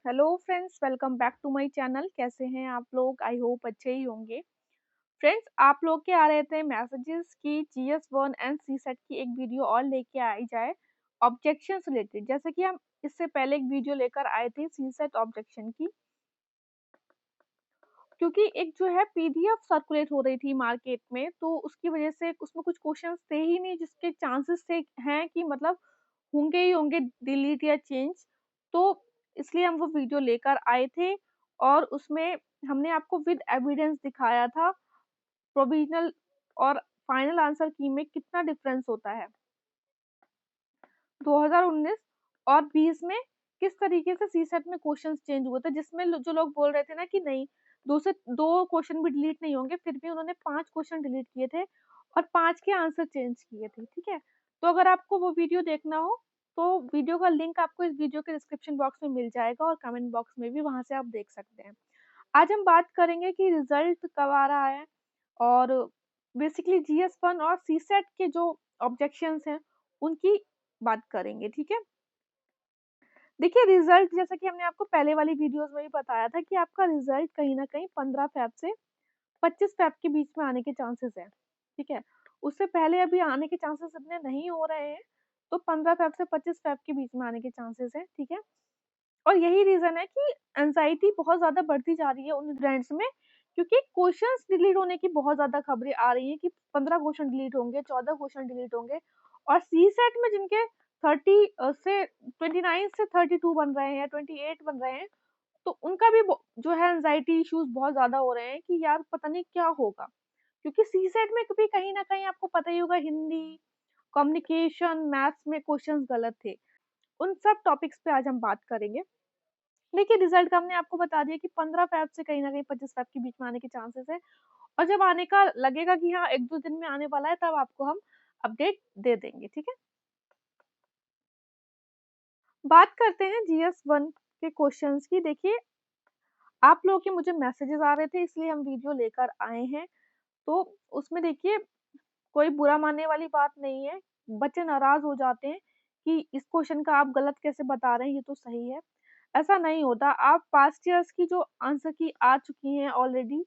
Hello friends, welcome back to my channel. कैसे हैं आप लोग? आई होप अच्छे ही होंगे। फ्रेंड्स, आप लोग के आ रहे थे मैसेजेस कि जीएस 1 एंड सीसेट की एक वीडियो और लेके आई जाए ऑब्जेक्शंस रिलेटेड। जैसे कि हम इससे पहले एक वीडियो लेकर आए थे सीसेट ऑब्जेक्शन की, क्योंकि एक जो है पीडीएफ सर्कुलेट हो रही थी मार्केट में, तो उसकी वजह से उसमें कुछ क्वेश्चंस थे ही नहीं जिसके चांसेस थे हैं कि मतलब होंगे ही होंगे डिलीट या चेंज। तो इसलिए हम वो वीडियो लेकर आए थे और उसमें हमने आपको विद एविडेंस दिखाया था प्रोविजनल और फाइनल आंसर की में कितना डिफरेंस होता है 2019 और 20 में। किस तरीके से सीसेट में क्वेश्चंस चेंज हुए थे, जिसमें जो लोग बोल रहे थे ना कि नहीं दो क्वेश्चन भी डिलीट नहीं होंगे, फिर भी उन्होंने 5 क्वेश्चन डिलीट किए थे और 5 के आंसर चेंज किए थे। ठीक है, तो अगर आपको वो वीडियो देखना हो तो वीडियो का लिंक आपको इस वीडियो के डिस्क्रिप्शन बॉक्स में मिल जाएगा और कमेंट बॉक्स में भी, वहां से आप देख सकते हैं। आज हम बात करेंगे कि रिजल्ट कब आ रहा है और बेसिकली जीएस 1 और सीसेट के जो ऑब्जेक्शंस हैं उनकी बात करेंगे। ठीक है, देखिए रिजल्ट जैसा कि हमने आपको पहले वाली वीडियोस में भी बताया था कि आपका रिजल्ट कहीं ना कहीं 15 फेब से 25 फेब के बीच में आने के चांसेस है। ठीक है, उससे पहले अभी आने के चांसेस इतने नहीं हो रहे हैं, तो 15 फेब से 25 फेब के बीच में आने के चांसेस है। ठीक है, और यही रीजन है कि एंजाइटी बहुत ज्यादा बढ़ती जा रही है उन ब्रांड्स में, क्योंकि क्वेश्चंस डिलीट होने की बहुत ज्यादा खबरें आ रही हैं कि 15 क्वेश्चन डिलीट होंगे, 14 क्वेश्चन डिलीट होंगे। और सी सेट में जिनके 30 से 29 से 32 बन रहे हैं, 28 बन रहे हैं, तो उनका भी जो है एंजाइटी इश्यूज बहुत ज्यादा हो रहे हैं कि यार पता नहीं क्या होगा। क्योंकि सी सेट में कभी कहीं ना कहीं आपको पता ही होगा हिंदी, कम्युनिकेशन, मैथ्स में क्वेश्चंस गलत थे। उन सब टॉपिक्स पे आज हम बात करेंगे। देखिए रिजल्ट का हमने आपको बता दिया कि 15 फेब से कहीं ना कहीं 25 फेब के बीच में आने के चांसेस है, और जब आने का लगेगा कि हाँ 1-2 दिन में आने वाला है, तब आपको हम अपडेट दे देंगे। ठीक है, बात करते हैं जीएस 1 के क्वेश्चंस की। देखिए आप लोगों के मुझे मैसेजेस आ रहे थे, इसलिए हम वीडियो लेकर आए हैं। तो उसमें देखिए कोई बुरा मानने वाली बात नहीं है। बच्चे नाराज हो जाते हैं कि इस क्वेश्चन का आप गलत कैसे बता रहे हैं, ये तो सही है। ऐसा नहीं होता। आप पास्ट ईयर्स की जो आंसर की आ चुकी हैं ऑलरेडी,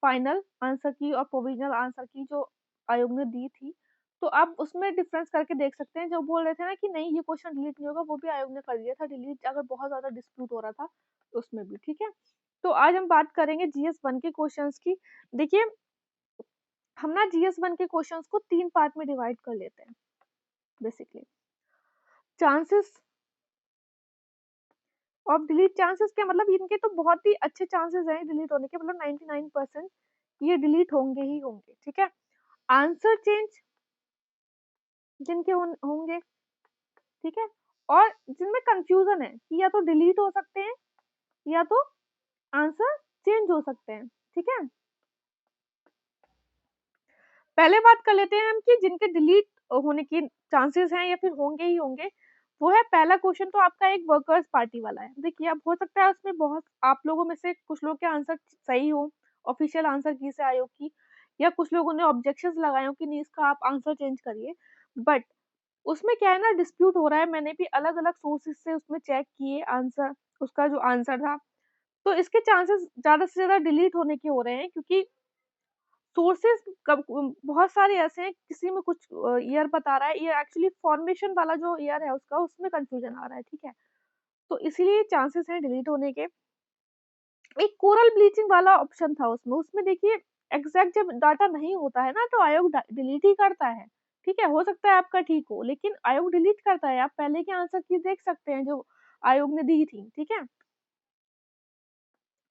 फाइनल आंसर की और प्रोविजनल आंसर की जो आयोग ने दी थी, तो आप उसमें डिफरेंस करके देख सकते हैं। जो बोल रहे थे ना कि नहीं ये क्वेश्चन डिलीट नहीं होगा, वो भी आयोग ने कर दिया था डिलीट, अगर बहुत ज्यादा डिस्प्यूट हो रहा था तो उसमें भी। ठीक है, तो आज हम बात करेंगे जीएस 1 के क्वेश्चंस की। देखिए हम ना जीएस 1 के क्वेश्चंस को 3 पार्ट में डिवाइड कर लेते हैं। Basically chances of delete, chances क्या मतलब, इनके तो बहुत ही अच्छे चांसेस हैं डिलीट होने के, मतलब 99% ये डिलीट होंगे ही होंगे। ठीक है, आंसर चेंज जिनके होंगे, ठीक है, और जिनमें कंफ्यूजन है कि या तो डिलीट हो सकते हैं या तो आंसर चेंज हो सकते हैं। ठीक है, पहले बात कर लेते हैं हम कि जिनके डिलीट होने की चांसेस हैं या फिर होंगे ही होंगे। वो है पहला क्वेश्चन, तो आपका एक वर्कर्स पार्टी वाला है। देखिए अब हो सकता है उसमें बहुत आप लोगों में से कुछ लोग के आंसर सही हो, ऑफिशियल आंसर की से आयोग की, या कुछ लोगों ने ऑब्जेक्शंस लगाए हो कि नहीं इसका आप आंसर चेंज करिए। बट उसमें क्या है ना, डिस्प्यूट हो रहा है। मैंने भी अलग अलग सोर्सेज से उसमें चेक किए आंसर, उसका जो आंसर था, तो इसके चांसेस ज्यादा से ज्यादा डिलीट होने के हो रहे हैं, क्योंकि सोर्सेस बहुत सारे ऐसे हैं, किसी में कुछ ईयर बता रहा है, ये एक्चुअली फॉर्मेशन वाला जो ईयर है उसका, उसमें कंफ्यूजन आ रहा है। ठीक है, तो इसीलिए चांसेस हैं डिलीट होने के। एक कोरल ब्लीचिंग वाला ऑप्शन था उसमें, उसमें देखिए एग्जैक्ट जब डाटा नहीं होता है ना, तो आयोग डिलीट ही करता है। ठीक है, हो सकता है आपका ठीक हो, लेकिन आयोग डिलीट करता है। आप पहले के आंसर की देख सकते हैं जो आयोग ने दी थी। ठीक है,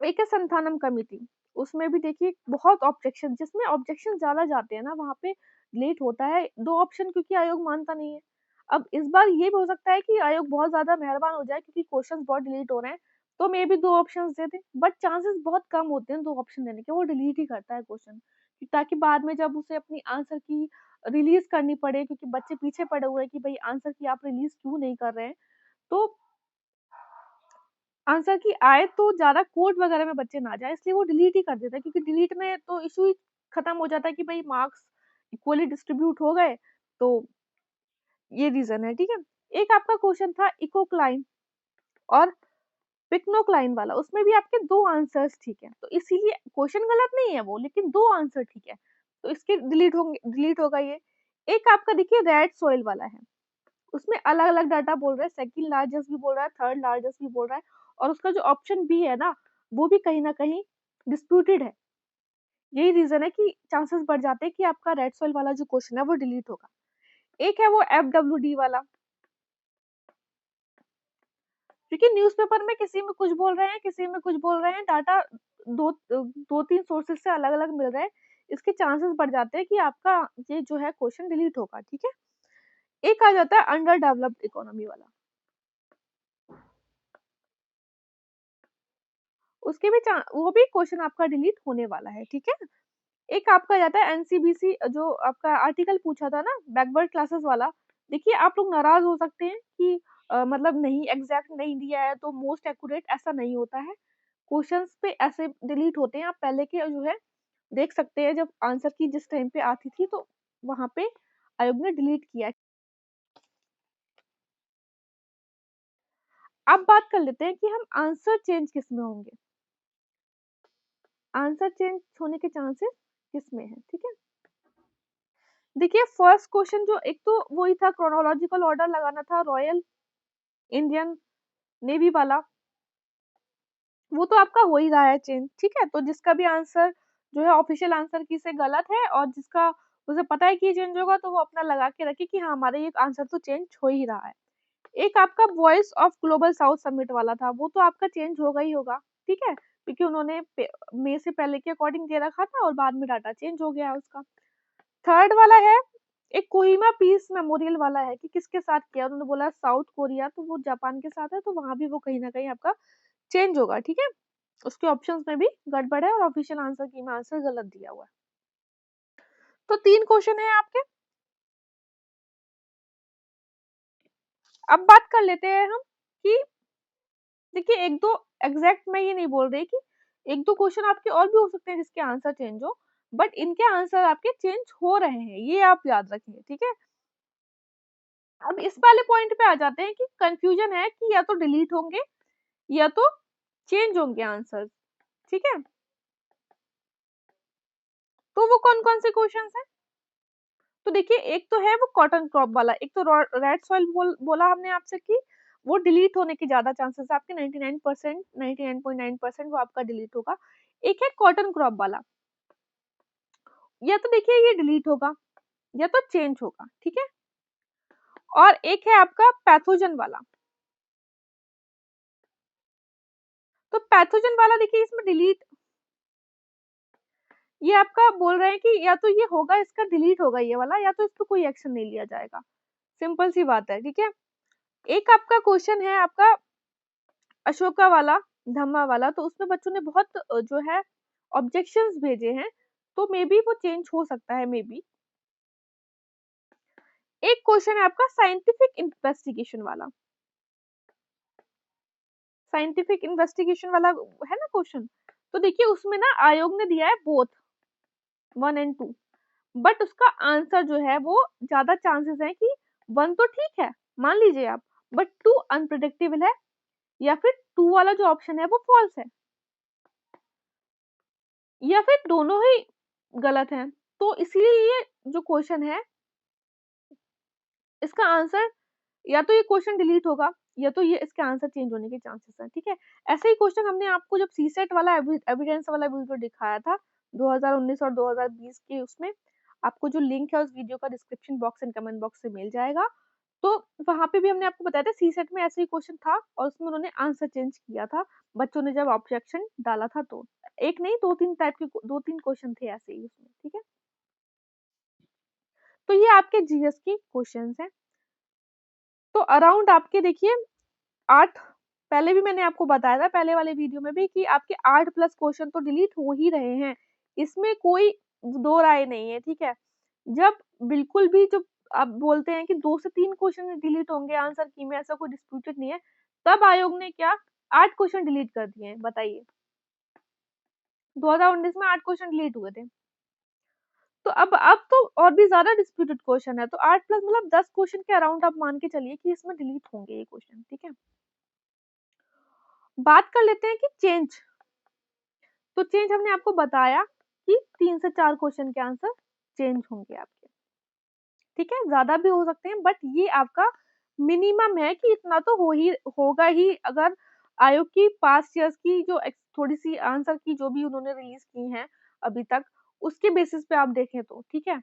एक है संथानम कमिटी, उसमें भी देखिए बहुत ऑब्जेक्शन, जिसमें ऑब्जेक्शन ज्यादा जाते हैं ना वहां पे लेट होता है। 2 ऑप्शन क्योंकि आयोग मानता नहीं है। अब इस बार ये भी हो सकता है कि आयोग बहुत ज्यादा मेहरबान हो जाए, क्योंकि क्वेश्चंस बहुत डिलीट हो रहे हैं, तो मे भी 2 options they they. But chances बहुत कम होते हैं 2 ऑप्शन देने के, वो डिलीट ही करता है क्वेश्चन, ताकि बाद में जब उसे अपनी आंसर की रिलीज करनी पड़े, क्योंकि बच्चे पीछे पड़े हुए हैं कि भाई आंसर की आप रिलीज क्यों नहीं कर रहे हैं, तो आंसर की आए तो ज़्यादा कोड वगैरह में बच्चे ना जाए, इसलिए वो डिलीट ही कर देता है। क्योंकि डिलीट में तो इशू ही खत्म हो जाता है कि भाई मार्क्स इक्वली डिस्ट्रीब्यूट हो गए, तो ये रीजन है। ठीक है, एक आपका क्वेश्चन था इकोक्लाइन और पिकनोक लाइन वाला, उसमें भी आपके 2 आंसर्स ठीक है, तो इसीलिए क्वेश्चन गलत नहीं है वो, लेकिन 2 आंसर ठीक है, तो इसके डिलीट होगा ये। एक आपका देखिए रेड सॉइल वाला है, उसमें अलग-अलग डाटा बोल रहा है, सेकंड लार्जेस्ट भी बोल रहा है, थर्ड लार्जेस्ट भी बोल रहा है, और उसका जो ऑप्शन बी है ना, वो भी कहीं न कहीं डिस्प्यूटेड है। यही रीज़न है कि चांसेस बढ़ जाते हैं कि आपका रेड सॉइल वाला जो क्वेश्चन है वो डिलीट होगा। एक है वो एफडब्ल्यूडी वाला, क्योंकि न्यूज़पेपर में किसी में कुछ बोल रहे हैं, किसी में कुछ बोल रहे हैं, डाटा 2-3 सोर्सेज़ से अलग-अलग मिल रहे हैं, इसके चांसेस बढ़ जाते हैं कि आपका ये जो है क्वेश्चन डिलीट होगा, ठीक है? एक आ जाता है अंडर डेवलप्ड इकोनॉमी वाला, उसके भी वो भी क्वेश्चन आपका डिलीट होने वाला है, ठीक है? एक आपका आ जाता है एनसीबीसी, जो आपका आर्टिकल पूछा था ना बैकवर्ड क्लासेस वाला, देखिए आप लोग नाराज़ हो सकते हैं कि मतलब नहीं एग्ज़ैक्ट नहीं दिया है तो मोस्ट एक्यूरेट, ऐसा नहीं होता है। क्वेश्चंस पे ऐसे डिलीट होते हैं, आप पहले के जो है देख सकते हैं, जब आंसर की जिस टाइम पे आती थी तो वहाँ पे आयोग ने डिलीट किया है। अब बात कर लेते हैं कि हम आंसर चेंज किसमें होंगे। आंसर चेंज होने के चांसेस किसमें हैं, ठीक है? देखिए फर्स्ट क्वेश्चन जो एक तो वही था, क्रोनोलॉजिकल ऑर्डर लगाना था रॉयल इंडियन नेवी वाला, वो तो आपका हो ही रहा है चेंज, ठीक है? तो जिसका भी आंसर जो है ऑफिशियल आंसर की से गलत है और जिसका उसे पता है कि ये चेंज होगा, तो वो अपना लगा के रखे कि हाँ, हमारा ये आंसर तो चेंज हो ही रहा है। एक आपका voice of global south summit वाला था, वो तो आपका चेंज होगा ही होगा, ठीक है? क्योंकि उन्होंने मई से पहले के अकॉर्डिंग दे रखा था और बाद में डाटा चेंज हो गया है उसका। थर्ड वाला है एक कोहिमा पीस मेमोरियल वाला है कि किसके साथ किया, उन्होंने बोला साउथ कोरिया, तो वो जापान के साथ है, तो वहां भी वो कहीं ना कहीं आपका चेंज होगा, ठीक है? उसके ऑप्शंस में भी गड़बड़ है और ऑफिशियल आंसर की में आंसर गलत दिया हुआ है। तो 3 क्वेश्चन है आपके। अब बात कर लेते हैं हम कि देखिए एक दो एग्जैक्ट मैं ये नहीं बोल रही कि एक दो क्वेश्चन आपके और भी हो सकते हैं जिसके आंसर चेंज हो, बट इनके आंसर आपके चेंज हो रहे हैं, ये आप याद रखिए, ठीक है? अब इस वाले पॉइंट पे आ जाते हैं कि कंफ्यूजन है कि या तो डिलीट होंगे या तो चेंज होंगे आंसर, ठीक है? तो वो कौन कौन से क्वेश्चन है? तो देखिए एक तो है वो कॉटन क्रॉप वाला, एक तो रेड सॉइल बोला हमने आपसे कि वो डिलीट होने के ज्यादा चांसेस है आपके 99%, 99.9% वो आपका डिलीट होगा। एक है कॉटन क्रॉप वाला, या तो देखिए ये डिलीट होगा या तो चेंज होगा, ठीक है? और एक है आपका पैथोजन वाला, तो पैथोजन वाला देखिए इसमें डिलीट, ये आपका बोल रहे हैं कि या तो ये होगा, इसका डिलीट होगा ये वाला, या तो इस पे कोई एक्शन नहीं लिया जाएगा, सिंपल सी बात है, ठीक है? एक आपका क्वेश्चन है आपका अशोका वाला, धम्मा वाला, तो उसमें बच्चों ने बहुत जो है ऑब्जेक्शंस भेजे हैं, तो मे बी वो चेंज हो सकता है, मे बी। एक क्वेश्चन है आपका साइंटिफिक इन्वेस्टिगेशन वाला, साइंटिफिक इन्वेस्टिगेशन वाला है ना क्वेश्चन, तो देखिए उसमें ना आयोग ने दिया है बोथ 1 एंड 2, बट उसका आंसर जो है वो ज्यादा चांसेस है कि 1 तो ठीक है, मान लीजिए आप, बट 2 अनप्रिडिक्टेबल है, या फिर 2 वाला जो ऑप्शन है वो फॉल्स है, या फिर दोनों ही गलत हैं। तो इसीलिए ये जो क्वेश्चन है इसका आंसर या तो ये क्वेश्चन डिलीट होगा या तो ये इसके आंसर चेंज होने के चांसेस हैं, ठीक है? ऐसे ही क्वेश्चन हमने आपको जब सीसेट वाला एविडेंस वाला वीडियो दिखाया था 2019 और 2020 के, उसमें आपको जो लिंक है उस वीडियो का description box and comment box से मिल जाएगा। तो वहां पे भी हमने आपको बताया था सीसेट में ऐसे ही क्वेश्चन था और उसमें उन्होंने आंसर चेंज किया था बच्चों ने जब ऑब्जेक्शन डाला था, तो एक नहीं 2-3 टाइप के 2-3 क्वेश्चन थे ऐसे ही उसमें, ठीक है? तो ये आपके जीएस के क्वेश्चंस हैं। तो अराउंड आपके देखिए 8, पहले भी मैंने आपको बताया था पहले वाले वीडियो में भी कि आपके 8 प्लस क्वेश्चन तो डिलीट हो ही रहे हैं, इसमें कोई दो राय नहीं है, ठीक है? जब बिल्कुल भी जो आप बोलते हैं कि 2 से 3 क्वेश्चन डिलीट होंगे आंसर की में, ऐसा कोई डिस्प्यूटेड नहीं है, तब आयोग ने क्या 8 क्वेश्चन डिलीट कर दिए हैं, बताइए? 2019 में 8 क्वेश्चन डिलीट हुए थे। तो अब तो और भी ज्यादा डिस्प्यूटेड क्वेश्चन है, तो 8 प्लस मतलब 10 क्वेश्चन के अराउंड आप मान के चलिए कि इसमें डिलीट होंगे ये क्वेश्चन, ठीक है? बात कर लेते हैं कि चेंज। तो चेंज हमने आपको बताया कि 3 से 4 क्वेश्चन के आंसर चेंज होंगे आपके, ठीक है, ज्यादा भी हो सकते हैं, बट ये आपका मिनिमम है कि इतना तो होगा ही। अगर आयोग की पास्ट ईयर्स की जो थोड़ी सी आंसर की जो भी उन्होंने रिलीज की हैं अभी तक, उसके बेसिस पे आप देखें तो ठीक है।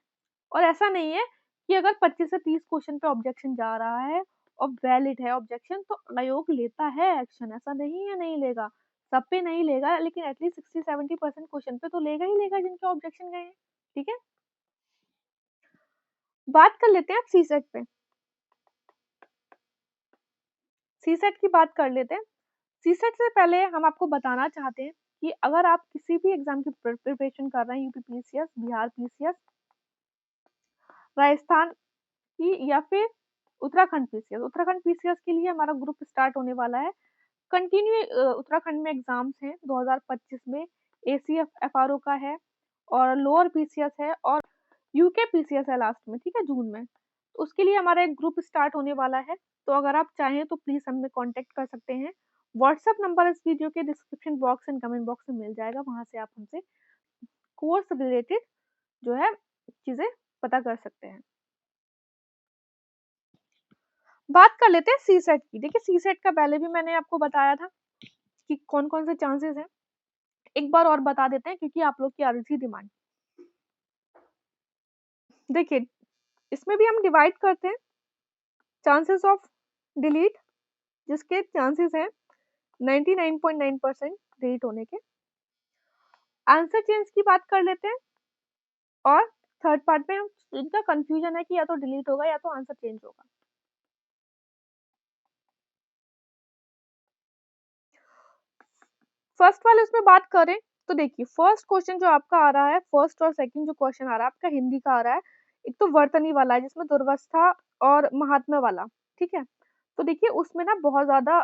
और ऐसा नहीं है कि अगर 25 से 30 क्वेश्चन पे ऑब्जेक्शन जा रहा है और वैलिड है ऑब्जेक्शन, तो आयोग लेता है एक्शन, ऐसा नहीं है नहीं लेगा। सब पे नहीं लेगा, लेकिन एटलीस्ट 60-70% क्वेश्चन पे तो लेगा ही लेगा जिनके ऑब्जेक्शन गए हैं, ठीक है। बात कर लेते हैं आप सीसेट पे। सीसेट की बात कर लेते हैं। सीसेट से पहले हम आपको बताना चाहते हैं कि अगर आप किसी भी एग्जाम की प्रिपरेशन कर रहे हैं, UP PCS, Bihar PCS, Rajasthan की या फिर उत्तराखंड पीसीएस के लिए हमारा ग्रुप स्टार्ट होने वाला है। कंटिन्यू उत्तराखंड में एग्जाम्स हैं 2025 में, एसीएफ एफआरओ का है और लोअर पीसीएस है और यूके पीसीएस है लास्ट में, ठीक है, जून में। उसके लिए हमारा एक ग्रुप स्टार्ट होने वाला है, तो अगर आप चाहें तो प्लीज हमें कांटेक्ट कर सकते हैं। व्हाट्सएप नंबर इस वीडियो के description box and comment box में मिल जाएगा, वहां से आप हमसे कोर्स रिलेटेड जो है चीजें पता कर सकते हैं। बात कर लेते हैं सीसेट की। देखिए सीसेट का पहले भी मैंने आपको बताया था कि कौन कौन से चांसेस हैं, एक बार और बता देते हैं क्योंकि आप लोग की आ रही थी डिमांड। देखिए इसमें भी हम डिवाइड करते हैं चांसेस ऑफ डिलीट, जिसके चांसेस हैं 99.9% डिलीट होने के। आंसर चेंज की बात कर लेते हैं और थर्ड पार्ट में हम इनका कंफ्यूजन है कि या तो डिलीट होगा या तो आंसर चेंज होगा। फर्स्ट वाले उसमें बात करें तो देखिए फर्स्ट क्वेश्चन जो आपका आ रहा है, फर्स्ट और सेकंड जो क्वेश्चन आ रहा है आपका हिंदी का आ रहा है, एक तो वर्तनी वाला है जिसमें दुर्वस्था और महात्म्य वाला, ठीक है। तो देखिए उसमें ना बहुत ज्यादा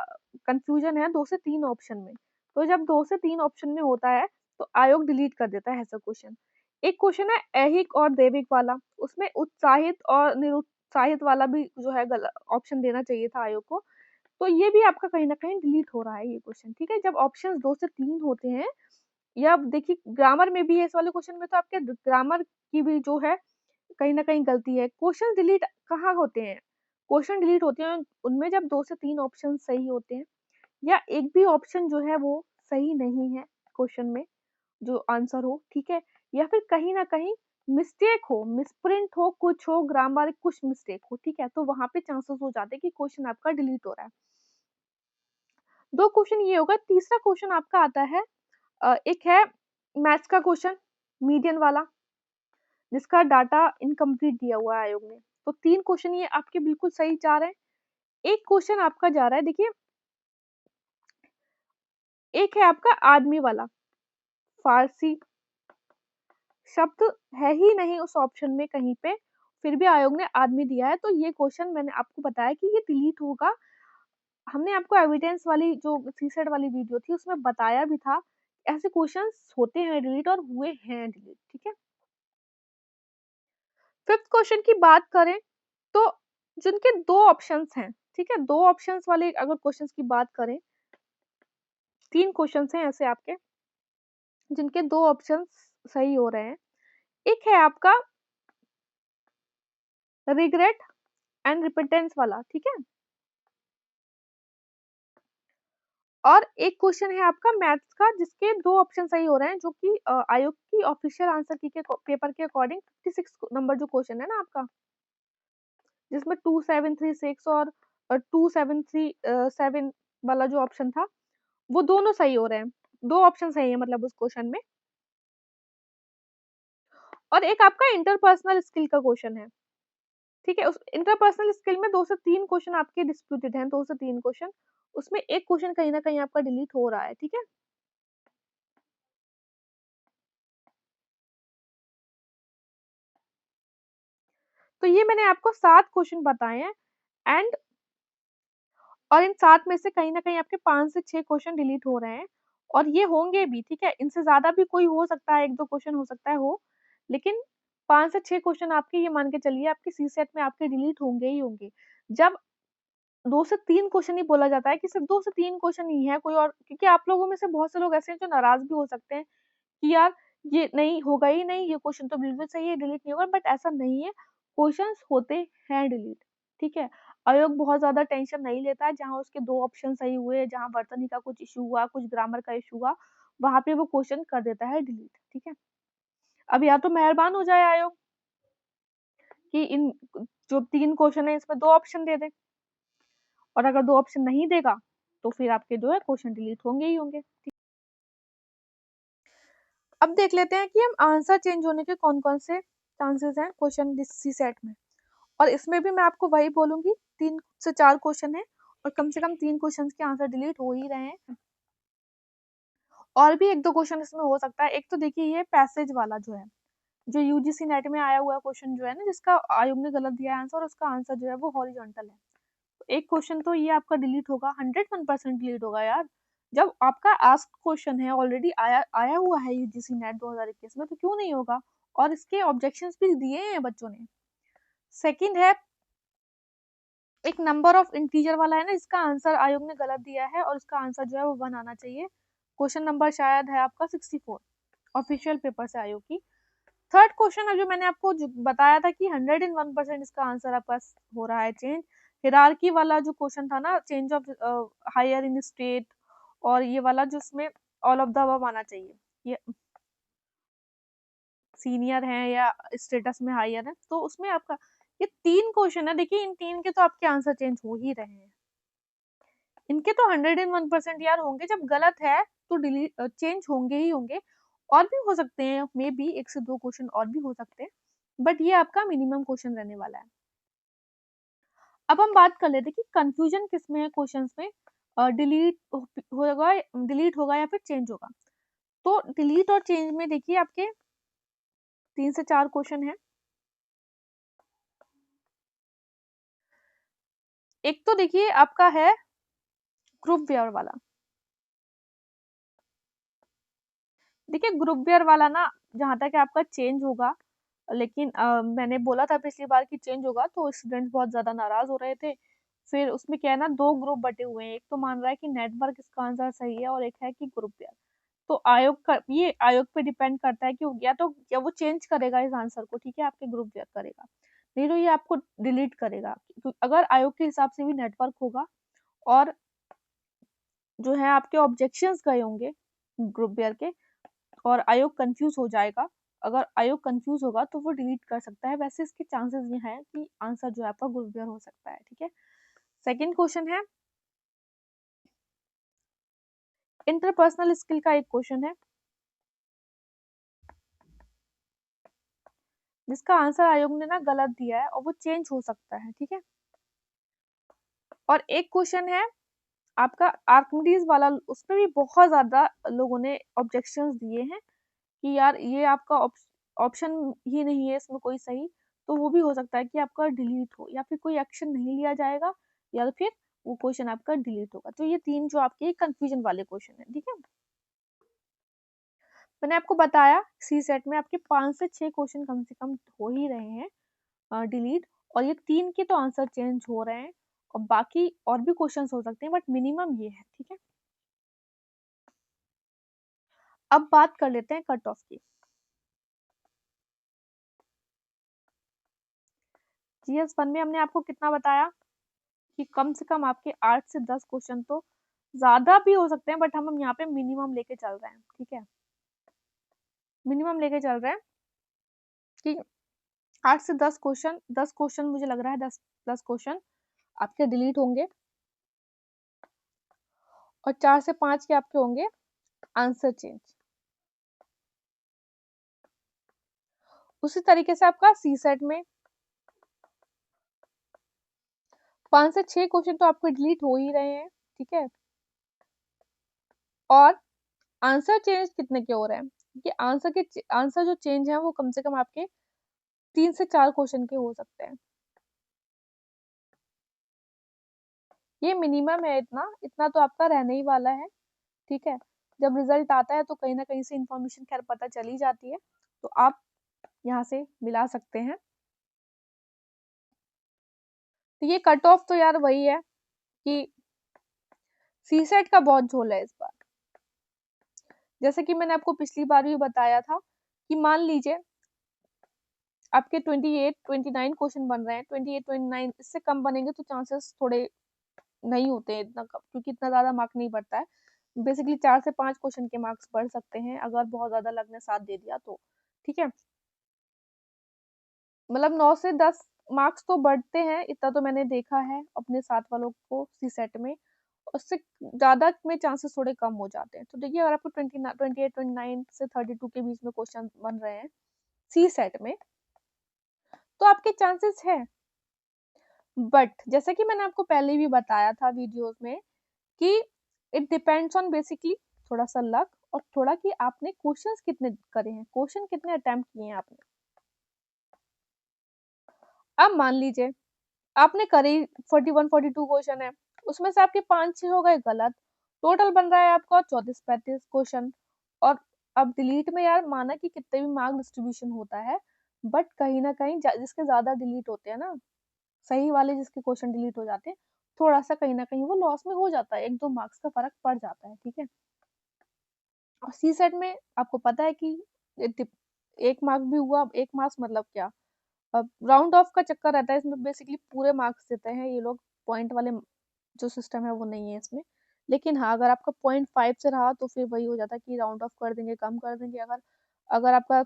कंफ्यूजन है 2 से 3 ऑप्शन में। तो जब 2 से 3 ऑप्शन में होता है तो आयोग डिलीट कर देता है ऐसा क्वेश्चन। एक क्वेश्चन है ऐहिक और दैविक वाला, उसमें उत्साहित और निरुत्साहित वाला भी जो है ऑप्शन देना चाहिए था आयोग को। तो ये भी आपका कहीं ना कहीं डिलीट हो रहा है ये क्वेश्चन, ठीक है। जब ऑप्शंस 2 से 3 होते हैं, या देखिए ग्रामर में भी है, इस वाले क्वेश्चन में तो आपके ग्रामर की भी जो है कहीं ना कहीं गलती है। क्वेश्चन डिलीट कहाँ होते हैं, क्वेश्चन डिलीट होते हैं उनमें जब 2 से 3 ऑप्शन सही होते हैं या एक भी ऑप्शन जो है वो सही नहीं है क्वेश्चन में जो आंसर हो, ठीक है, या फिर कहीं ना कहीं मिस्टेक हो, मिसप्रिंट हो, कुछ हो, ग्रामर कुछ मिस्टेक हो, ठीक है, तो वहां पे चांसेस हो जाते हैं कि क्वेश्चन आपका डिलीट हो रहा है। 2 क्वेश्चन ये होगा। तीसरा क्वेश्चन आपका आता है एक है मैथ्स का क्वेश्चन, मीडियन वाला, जिसका डाटा इनकम्प्लीट दिया हुआ है आयोग ने। तो 3 क्वेश्चन ये आपके बिल्कुल सही जा रहे हैं। एक क्वेश्चन आपका जा रहा है, देखिए एक है आपका आदमी वाला, फारसी शब्द है ही नहीं उस ऑप्शन में कहीं पे, फिर भी आयोग ने आदमी दिया है, तो ये क्वेश्चन मैंने आपको बताया कि ये डिलीट होगा। हमने आपको एविडेंस वाली जो सीसेट वाली वीडियो थी उसमें बताया भी था ऐसे क्वेश्चंस होते हैं डिलीट और हुए हैं डिलीट, ठीक है। फिफ्थ क्वेश्चन की बात करें तो जिनके 2 ऑप्शंस हैं, ठीक है, 2 ऑप्शंस वाले अगर क्वेश्चंस की बात करें, 3 क्वेश्चंस हैं ऐसे आपके जिनके 2 ऑप्शंस सही हो रहे हैं। एक है आपका रिग्रेट एंड रिपेटेंस वाला, ठीक है, और एक क्वेश्चन है आपका मैथ्स का जिसके 2 ऑप्शन सही हो रहे हैं, जो कि आयोग की ऑफिशियल आंसर की के पेपर के अकॉर्डिंग 56 नंबर जो क्वेश्चन है ना आपका, जिसमें 2736 और 2737 वाला जो ऑप्शन था वो दोनों सही हो रहे हैं। 2 ऑप्शन सही है मतलब उस क्वेश्चन में। और एक आपका इंटरपर्सनल स्किल का क्वेश्चन है, ठीक है। उस इंटरपर्सनल स्किल में 2 से 3 क्वेश्चन आपके डिस्प्यूटेड हैं, 2 से 3 क्वेश्चन, उसमें एक क्वेश्चन कहीं ना कहीं आपका डिलीट हो रहा है, ठीक है। तो ये मैंने आपको 7 क्वेश्चन बताए हैं एंड और इन 7 में से कहीं ना कहीं आपके 5 से 6 क्वेश्चन डिलीट हो रहे हैं और ये होंगे भी, ठीक है। इनसे ज्यादा भी कोई हो सकता है, 1-2 क्वेश्चन हो सकता है हो, लेकिन 5 से 6 क्वेश्चन आपके ये मान के चलिए आपके सी सेट में आपके डिलीट होंगे ही होंगे। जब 2 से 3 क्वेश्चन ही बोला जाता है कि सिर्फ 2 से 3 क्वेश्चन ही है कोई और, क्योंकि आप लोगों में से बहुत से लोग ऐसे हैं जो नाराज भी हो सकते हैं कि यार ये नहीं होगा ही नहीं, ये क्वेश्चन तो बिल्कुल सही है, डिलीट नहीं होगा, बट ऐसा नहीं है, क्वेश्चंस होते हैं डिलीट, ठीक है। आयोग बहुत ज्यादा टेंशन नहीं लेता है, जहां उसके 2 ऑप्शन सही हुए, जहां वर्तनी का कुछ इशू हुआ, कुछ ग्रामर का इशू हुआ, वहां पे वो क्वेश्चन कर देता है डिलीट, ठीक है। अब या तो मेहरबान हो जाए आयोग कि इन जो 3 क्वेश्चन है इसमें 2 ऑप्शन दे दे, और अगर 2 ऑप्शन नहीं देगा तो फिर आपके जो है क्वेश्चन डिलीट होंगे ही होंगे। अब देख लेते हैं कि हम आंसर चेंज होने के कौन-कौन से चांसेस हैं क्वेश्चन सी सेट में, और इसमें भी मैं आपको वही बोलूंगी, 3 से 4 क्वेश्चन है और कम से कम 3 क्वेश्चन के आंसर डिलीट हो ही रहे हैं। और भी 1-2 क्वेश्चन इसमें हो सकता है। एक तो देखिए ये पैसेज वाला जो है, जो यूजीसी नेट में आया हुआ क्वेश्चन जो है ना, जिसका आयोग ने गलत दिया आंसर और उसका आंसर जो है वो हॉरिजॉन्टल है, तो एक क्वेश्चन तो ये आपका डिलीट होगा, 101% डिलीट होगा यार। जब आपका आस्क क्वेश्चन है, ऑलरेडी आया आया हुआ है यूजीसी नेट 2021 में, तो क्यों नहीं होगा, और इसके ऑब्जेक्शंस भी दिए हैं बच्चों ने। सेकंड है एक नंबर ऑफ इंटीजर वाला है ना, इसका आंसर आयोग ने गलत दिया है और इसका आंसर जो है वो 1 आना चाहिए। क्वेश्चन नंबर शायद है आपका 64 ऑफिशियल पेपर से आयोग की। थर्ड क्वेश्चन है जो मैंने आपको बताया था कि 101% इसका आंसर आपका हो रहा है चेंज। हिरार्की वाला जो क्वेश्चन था ना, change of hire in state, और ये वाला जो इसमें ऑल ऑफ द अबव आना चाहिए, ये सीनियर है या स्टेटस में हायर है, तो उसमें आपका ये 3 क्वेश्चन है। देखिए इन 3 के तो आपके आंसर चेंज हो ही रहे हैं, इनके तो 101% यार होंगे। जब गलत है तो डिलीट चेंज होंगे ही होंगे, और भी हो सकते हैं, मे बी 1 से 2 क्वेश्चन और भी हो सकते हैं, बट ये आपका मिनिमम क्वेश्चन रहने वाला है। अब हम बात कर लेते हैं कि कंफ्यूजन किसमें है क्वेश्चंस में, डिलीट होगा या फिर चेंज होगा। तो डिलीट और चेंज में देखिए आपके 3 से 4 क्वेश्चन है। एक तो देखिए आपका है ग्रुप वेयर वाला। देखिए ग्रुप वेयर वाला ना, जहां तक आपका चेंज होगा, लेकिन मैंने बोला था पिछली बार कि चेंज होगा, तो स्टूडेंट्स बहुत ज्यादा नाराज हो रहे थे। फिर उसमें क्या है ना, 2 ग्रुप बटे हुए हैं, एक तो मान रहा है कि नेटवर्क इसका आंसर सही है और एक है कि ग्रुप वेयर। तो आयोग का ये आयोग पे डिपेंड करता है कि या तो क्या वो चेंज करेगा इस आंसर को, ठीक है, आपके ग्रुप वेयर करेगा, नहीं तो ये आपको डिलीट करेगा। अगर आयोग के हिसाब से भी नेटवर्क होगा और जो है आपके ऑब्जेक्शंस गए होंगे ग्रुप वेयर के, और आयोग कंफ्यूज हो जाएगा, अगर आयोग कंफ्यूज होगा तो वो डिलीट कर सकता है। वैसे इसके चांसेस ये हैं कि आंसर जो है आपका ग्रुप वेयर हो सकता है, ठीक है। सेकंड क्वेश्चन है इंटरपर्सनल स्किल का, एक क्वेश्चन है जिसका आंसर आयोग ने ना गलत दिया है और वो चेंज हो सकता है, ठीक है। और एक क्वेश्चन है आपका आर्किमिडीज वाला, उसमें भी बहुत ज्यादा लोगों ने ऑब्जेक्शंस दिए हैं कि यार ये आपका ऑप्शन ही नहीं है इसमें कोई सही, तो वो भी हो सकता है कि आपका डिलीट हो, या फिर कोई एक्शन नहीं लिया जाएगा, या फिर वो क्वेश्चन आपका डिलीट होगा। तो ये 3 जो आपके कंफ्यूजन वाले क्वेश्चन है, ठीक है। मैंने आपको बताया सी सेट में आपके 5 से 6 क्वेश्चन कम से कम हो ही रहे हैं डिलीट, और ये 3 के तो आंसर चेंज हो रहे हैं, और बाकी और भी क्वेश्चंस हो सकते हैं, बट मिनिमम ये है, ठीक है। अब बात कर लेते हैं कट ऑफ की। जीएस 1 में हमने आपको कितना बताया कि कम से कम आपके 8 से 10 क्वेश्चन, तो ज्यादा भी हो सकते हैं, बट हम यहाँ पे मिनिमम लेके चल रहे हैं, ठीक है, मिनिमम लेके चल रहे हैं कि 8 से 10 क्वेश्चन, 10 क्वेश्चन मुझे लग रहा है 10 क्वेश्चन आपके डिलीट होंगे, और 4 से 5 के आपके होंगे आंसर चेंज। उसी तरीके से आपका सी सेट में 5 से 6 क्वेश्चन तो आपके डिलीट हो ही रहे हैं, ठीक है। और आंसर चेंज कितने के हो रहे हैं, कि आंसर जो चेंज है वो कम से कम आपके 3 से 4 क्वेश्चन के हो सकते हैं। ये मिनिमम है, इतना इतना तो आपका रहने ही वाला है, ठीक है। जब रिजल्ट आता है तो कहीं ना कहीं से इंफॉर्मेशन खैर पता चली जाती है, तो आप यहाँ से मिला सकते हैं। तो ये कट ऑफ तो यार वही है कि सीसेट का बहुत झोल है इस बार। जैसे कि मैंने आपको पिछली बार भी बताया था कि मान लीजिए आपके 28 29 क्वेश्चन बन रहे हैं, 28 29 इससे कम बनेंगे तो चांसेस थोड़े नहीं होते हैं इतना कम, क्योंकि इतना ज्यादा मार्क नहीं बढ़ता है। बेसिकली 4 से 5 क्वेश्चन के मार्क्स बढ़ सकते हैं अगर बहुत ज्यादा लक ने साथ दे दिया तो, ठीक है। मतलब 9 से 10 मार्क्स तो बढ़ते हैं, इतना तो मैंने देखा है अपने साथ वालों को सी सेट में। उससे ज्यादा में चांसेस थोड़े कम हो जाते हैं। तो देखिए अगर आपको 28 29 से 32 के बीच में क्वेश्चन बन रहे हैं सी सेट में, तो आपके चांसेस है। बट जैसा कि मैंने आपको पहले भी बताया था वीडियोस में कि इट डिपेंड्स ऑन बेसिकली थोड़ा सा लक और थोड़ा कि आपने क्वेश्चंस कितने करे हैं, क्वेश्चन कितने अटेम्प्ट किए हैं आपने। अब मान लीजिए आपने करे 41 42 क्वेश्चन है, उसमें से आपके 5-6 हो गए गलत, टोटल बन रहा है आपका 34-35 क्वेश्चन। और अब डिलीट में यार माना कि कितने भी मार्क डिस्ट्रीब्यूशन होता है, बट कहीं ना कहीं जिसके ज्यादा डिलीट होते हैं ना, सही वाले जिसके क्वेश्चन डिलीट हो जाते हैं, थोड़ा सा कहीं ना कहीं वो लॉस में हो जाता है, 1-2 मार्क्स का फर्क पड़ जाता है, ठीक है। और सी सेट में आपको पता है कि एक मार्क भी हुआ, एक मार्क्स मतलब क्या, अब राउंड ऑफ का चक्कर रहता है इसमें, बेसिकली पूरे मार्क्स देते हैं ये लोग, पॉइंट वाले जो सिस्टम है वो नहीं है इसमें। लेकिन हाँ अगर आपका 0.5 से रहा तो फिर वही हो जाता है कि राउंड ऑफ कर देंगे, कम कर देंगे। अगर अगर आपका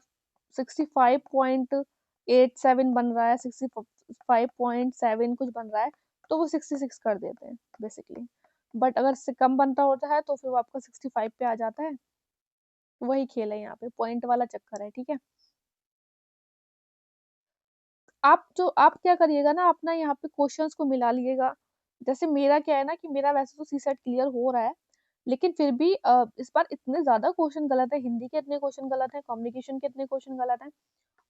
65.87 बन रहा है, 65.7 कुछ बन रहा है, तो वो 66 कर देते हैं बेसिकली। बट अगर इससे कम बनता होता है तो फिर वो आपका 65 पे आ जाता है। वही खेल है यहाँ पे, पॉइंट वाला चक्कर है, ठीक है। आप क्या करिएगा ना, अपना यहाँ पे क्वेश्चंस को मिला लिएगा। जैसे मेरा क्या है ना कि मेरा वैसे तो सी सेट क्लियर हो रहा है, लेकिन फिर भी इस बार इतने ज्यादा क्वेश्चन गलत है, हिंदी के इतने क्वेश्चन गलत है, कम्युनिकेशन के इतने क्वेश्चन गलत है,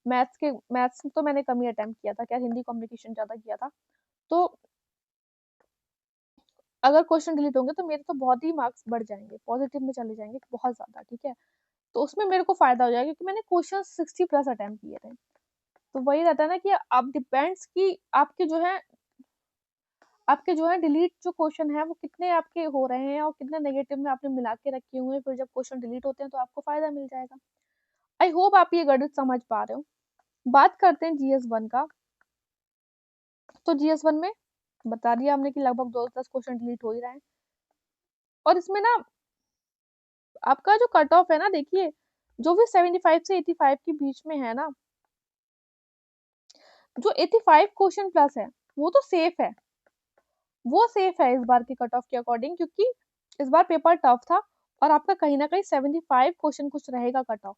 मैथ्स तो मैंने कम ही अटेम्प्ट किया था, क्या हिंदी कम्युनिकेशन ज्यादा किया था। तो अगर क्वेश्चन डिलीट होंगे तो मेरे तो बहुत ही मार्क्स बढ़ जाएंगे, पॉजिटिव में चले जाएंगे बहुत ज्यादा, ठीक है। तो उसमें मेरे को फायदा हो जाएगा क्योंकि मैंने क्वेश्चन 60+ अटेम्प्ट किए थे। तो वही रहता है ना कि आप डिपेंड्स कि आपके जो है डिलीट जो क्वेश्चन है वो कितने आपके हो रहे हैं और कितने नेगेटिव में आपने मिला के रखे हुए हैं, फिर जब क्वेश्चन डिलीट होते हैं तो आपको फायदा मिल जाएगा। आई होप आप ये गणित समझ पा रहे हो। बात करते हैं GS1 का। तो GS1 में बता दिया हमने कि लगभग 2-10 क्वेश्चन डिलीट हो ही रहे हैं। और इसमें ना आपका जो कट ऑफ है ना, देखिए जो भी 75 से 85 के बीच में है ना, जो 85 क्वेश्चन प्लस है वो तो सेफ है, वो सेफ है इस बार के कट ऑफ के अकॉर्डिंग, क्योंकि इस बार पेपर टफ था और आपका कहीं ना कहीं 75 क्वेश्चन कुछ रहेगा cut off.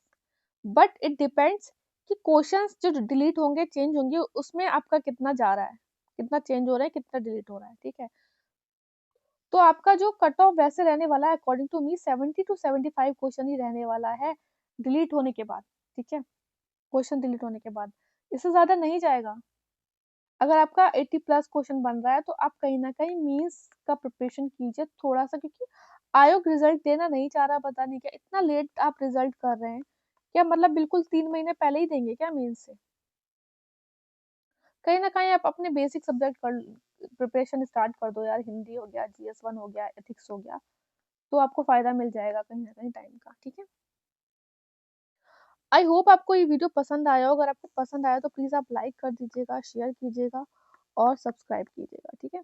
But it depends कि क्वेश्चंस जो डिलीट होंगे, चेंज होंगे, उसमें आपका कितना जा रहा है, कितना चेंज हो रहा है, कितना डिलीट हो रहा है, ठीक है। तो आपका जो कट ऑफ वैसे रहने वाला है according to me 70 to 75 question ही रहने वाला है डिलीट होने के बाद, ठीक है, क्वेश्चन डिलीट होने के बाद इससे ज्यादा नहीं जाएगा। अगर आपका 80+ क्वेश्चन बन रहा है तो आप कहीं ना कहीं मीन्स का प्रिपरेशन कीजिए थोड़ा सा, क्योंकि आयोग रिजल्ट देना नहीं चाह रहा, पता नहीं क्या इतना लेट आप रिजल्ट कर रहे हैं। क्या मतलब बिल्कुल 3 महीने पहले ही देंगे क्या मीन्स से? कहीं ना कहीं आप अपने बेसिक सब्जेक्ट कर प्रिपरेशन स्टार्ट कर दो यार, हिंदी हो गया, GS1 हो गया, एथिक्स हो गया, तो आपको फायदा मिल जाएगा कहीं ना कहीं टाइम का, ठीक है। आई होप आपको ये वीडियो पसंद आया हो। अगर आपको पसंद आया तो प्लीज आप लाइक कर दीजिएगा, शेयर कीजिएगा और सब्सक्राइब कीजिएगा, ठीक है।